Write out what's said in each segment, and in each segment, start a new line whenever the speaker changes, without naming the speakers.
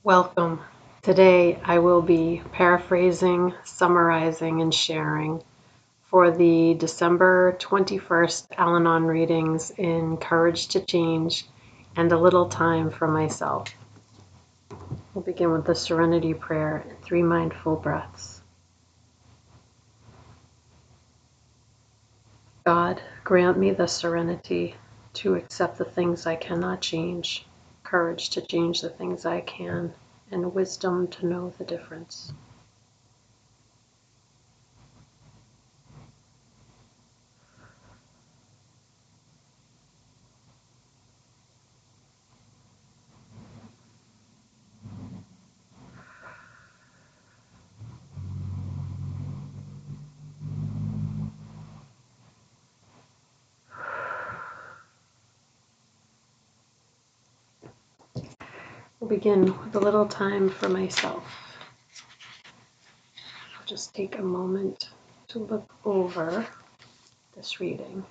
Welcome. Today I will be paraphrasing, summarizing, and sharing for the December 21st Al-Anon readings in Courage to Change and a little time for myself. We'll begin with the Serenity Prayer and 3 mindful breaths. God, grant me the serenity to accept the things I cannot change, courage to change the things I can, and wisdom to know the difference. We'll begin with a little time for myself. I'll just take a moment to look over this reading.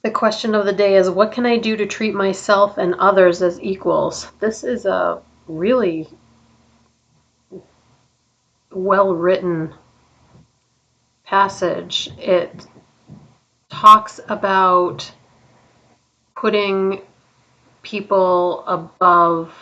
The question of the day is, what can I do to treat myself and others as equals? This is a really well-written passage. It talks about putting people above,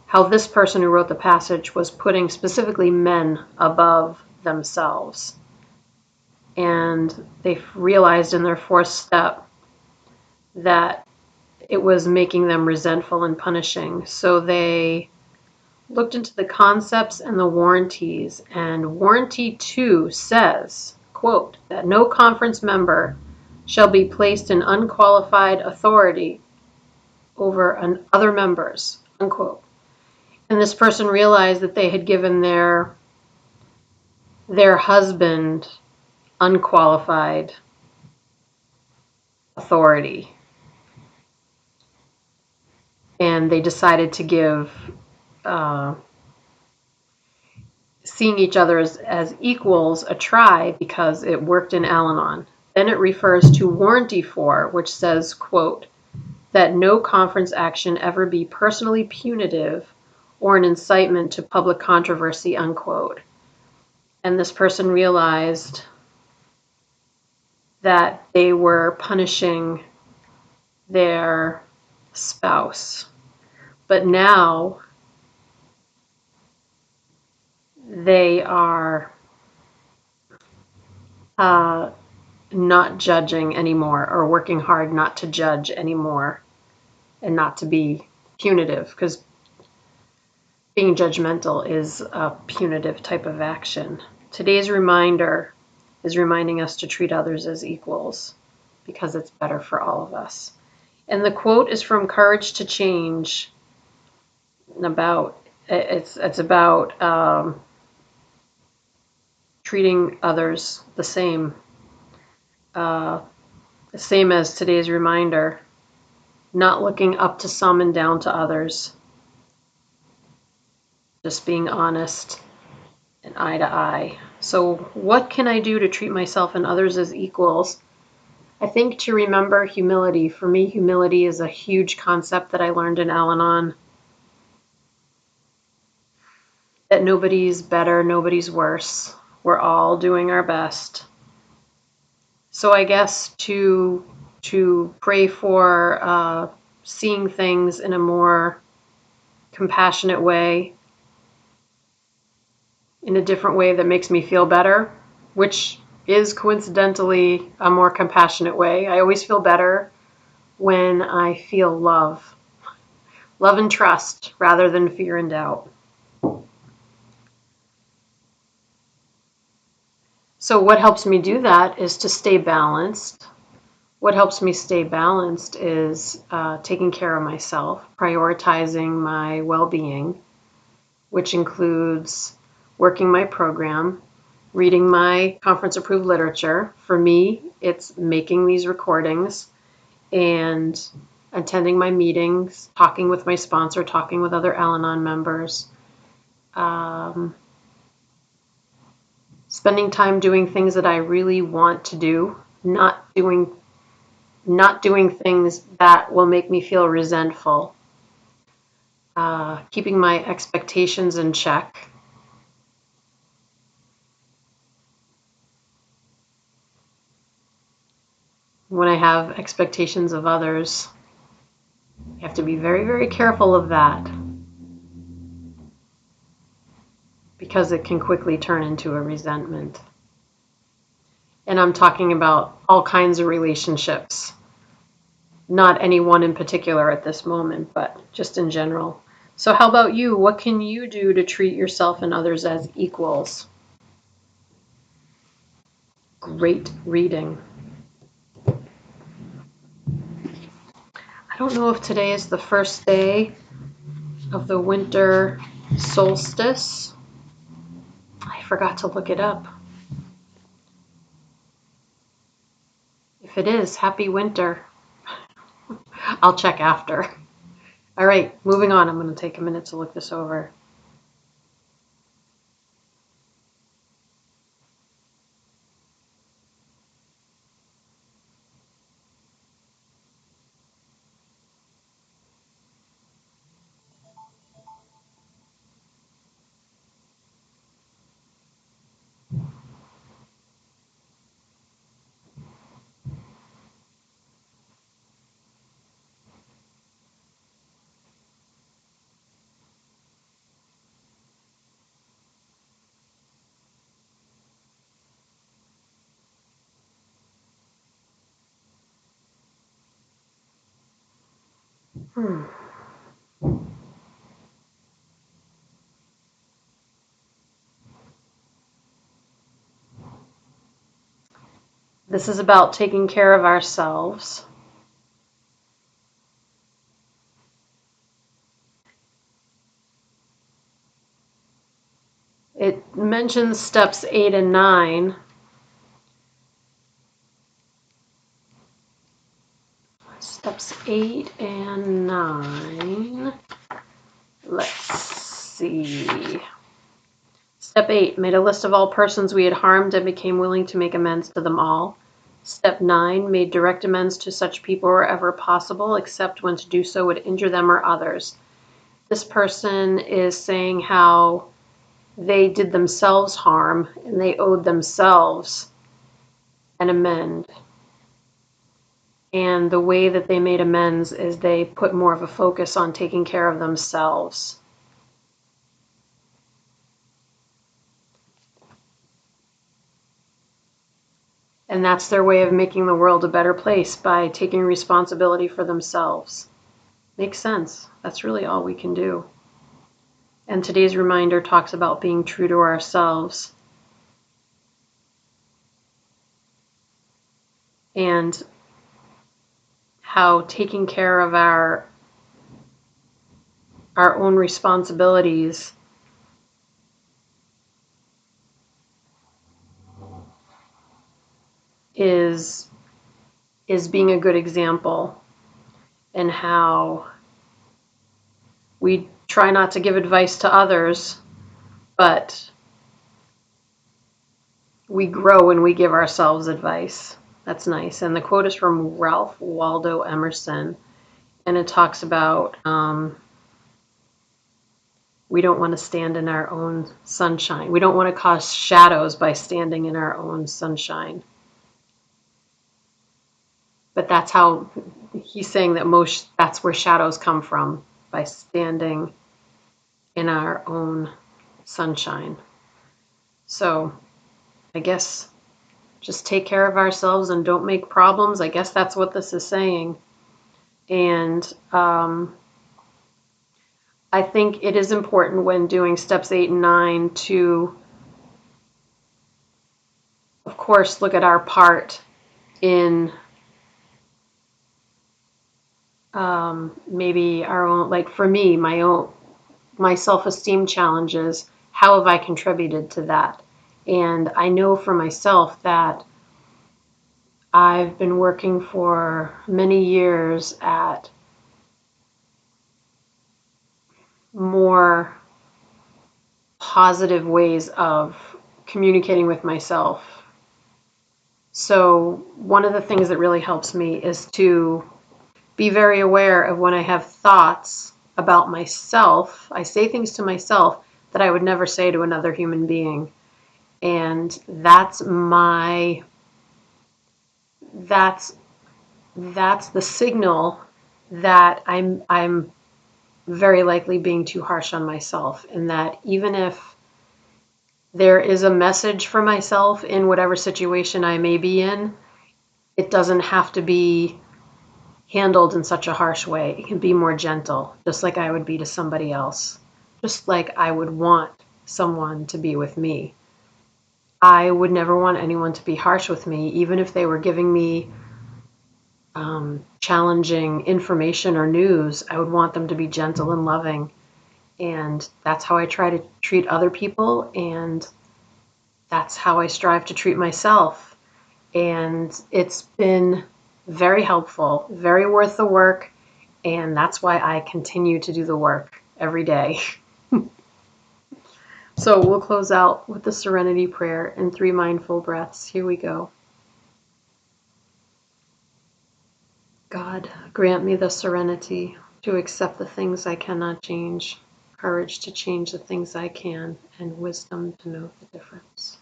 how this person who wrote the passage was putting specifically men above themselves. And they realized in their 4th step that it was making them resentful and punishing. So they looked into the concepts and the warranties, and warranty 2 says, quote, that no conference member shall be placed in unqualified authority over other members, unquote. And this person realized that they had given their husband unqualified authority. And they decided to give seeing each other as equals a try because it worked in Al-Anon. Then it refers to warranty 4, which says, quote, that no conference action ever be personally punitive or an incitement to public controversy, unquote. And this person realized that they were punishing their spouse. But now they are not judging anymore, or working hard not to judge anymore and not to be punitive, because being judgmental is a punitive type of action. Today's reminder is reminding us to treat others as equals because it's better for all of us. And the quote is from Courage to Change. It's about treating others the same as today's reminder, not looking up to some and down to others, just being honest and eye to eye. So what can I do to treat myself and others as equals? I think to remember humility. For me, humility is a huge concept that I learned in Al-Anon. That nobody's better, nobody's worse. We're all doing our best. So I guess to pray for seeing things in a more compassionate way, in a different way that makes me feel better, which is coincidentally a more compassionate way. I always feel better when I feel love and trust rather than fear and doubt. So what helps me do that is to stay balanced. What helps me stay balanced is taking care of myself, prioritizing my well-being, which includes working my program, reading my conference-approved literature. For me, it's making these recordings and attending my meetings, talking with my sponsor, talking with other Al-Anon members, spending time doing things that I really want to do, not doing things that will make me feel resentful, keeping my expectations in check. When I have expectations of others, you have to be very, very careful of that because it can quickly turn into a resentment. And I'm talking about all kinds of relationships, not any one in particular at this moment, but just in general. So how about you? What can you do to treat yourself and others as equals? Great reading. I don't know if today is the first day of the winter solstice. I forgot to look it up. If it is, happy winter. I'll check after. All right, moving on. I'm going to take a minute to look this over. This is about taking care of ourselves. It mentions steps 8 and 9. Steps 8 and 9. Let's see. Step 8, made a list of all persons we had harmed and became willing to make amends to them all. Step 9, made direct amends to such people wherever possible, except when to do so would injure them or others. This person is saying how they did themselves harm and they owed themselves an amend. And the way that they made amends is they put more of a focus on taking care of themselves. And that's their way of making the world a better place, by taking responsibility for themselves. Makes sense. That's really all we can do. And today's reminder talks about being true to ourselves. And how taking care of our own responsibilities is being a good example, and how we try not to give advice to others, but we grow when we give ourselves advice. That's nice. And the quote is from Ralph Waldo Emerson, and it talks about we don't want to stand in our own sunshine. We don't want to cause shadows by standing in our own sunshine. But that's how he's saying that that's where shadows come from, by standing in our own sunshine. So I guess just take care of ourselves and don't make problems. I guess that's what this is saying. And I think it is important when doing steps 8 and 9 to of course, look at our part in maybe our own, like for me, my self-esteem challenges. How have I contributed to that? And I know for myself that I've been working for many years at more positive ways of communicating with myself. So, one of the things that really helps me is to be very aware of when I have thoughts about myself. I say things to myself that I would never say to another human being. And that's the signal that I'm very likely being too harsh on myself, and that even if there is a message for myself in whatever situation I may be in, it doesn't have to be handled in such a harsh way. It can be more gentle, just like I would be to somebody else, just like I would want someone to be with me. I would never want anyone to be harsh with me, even if they were giving me challenging information or news. I would want them to be gentle and loving. And that's how I try to treat other people. And that's how I strive to treat myself. And it's been very helpful, very worth the work. And that's why I continue to do the work every day. So we'll close out with the Serenity Prayer and 3 mindful breaths. Here we go. God, grant me the serenity to accept the things I cannot change, courage to change the things I can, and wisdom to know the difference.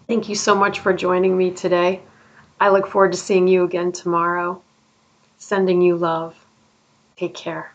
Thank you so much for joining me today. I look forward to seeing you again tomorrow. Sending you love. Take care.